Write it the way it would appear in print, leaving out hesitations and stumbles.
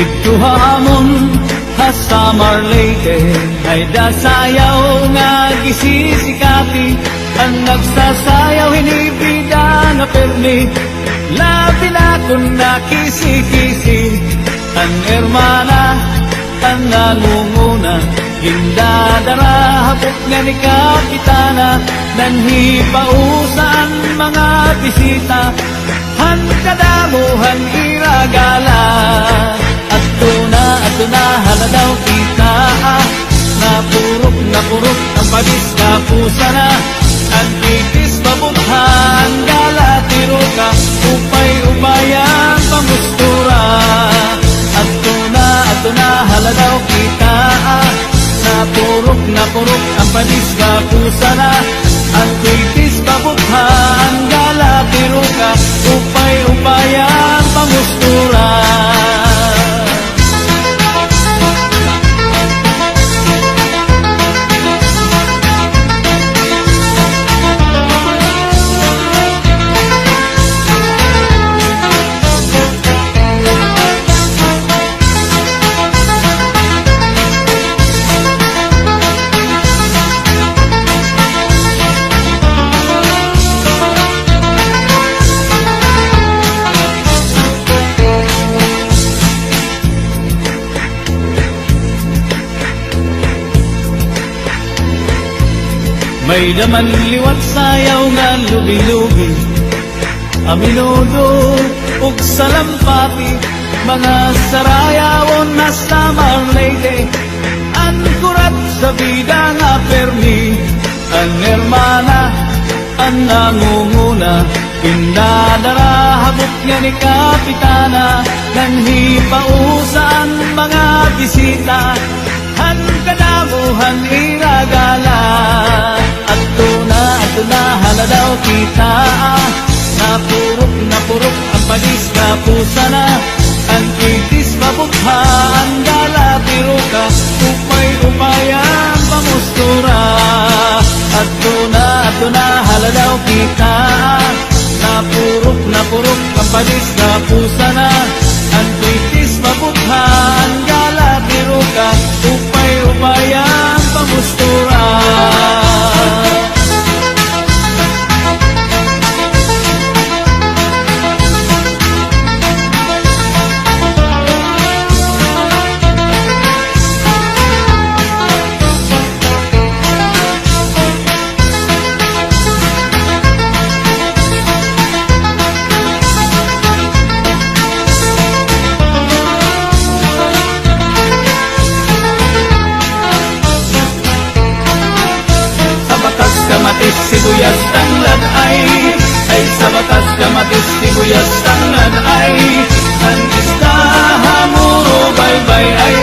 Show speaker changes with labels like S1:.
S1: Dito hamon Samar Leyte ay dasayaw nga gisisikati. Ang nagsasayaw hinibida nga permi, labi na kung nakisi-kisi. Ang hermana, ang nangunguna, hindadara hapok nga ni Kapitana. Nanhipausan mga bisita, han kadamuhan iragala. At na haladaw kita, napurok ang pagis kapusa na. Ang itis babuthan, galatiro ka, upay-upayan pamustura. At na haladaw kita, napurok ang pagis kapusa na. Ang itis babuthan, galatiro ka, upay-upayan pamustura. May daman liwat sayaw nga lubi-lubi, aminudo ug salampati. Mga sarayawon na Samar Leyte, ang kurat sa bida nga permi. Ang hermana, ang nangunguna, indadara habok nga ni Kapitana. Nanhipausan mga bisita, han kadamuhan iragala. At na haladaw kita, napurok ang pagis kapusa na. Ang itis mabukhaan, galatiro ka, upay-upayan pamustura. At na haladaw kita, napurok ang pagis kapusa na. Ang itis mabukhaan, galatiro ka, upay-upayan pamustura. Kamatis sibuyas tanglad ay sa batas kamatis sibuyas tanglad ay ang isda hamuro baybay ay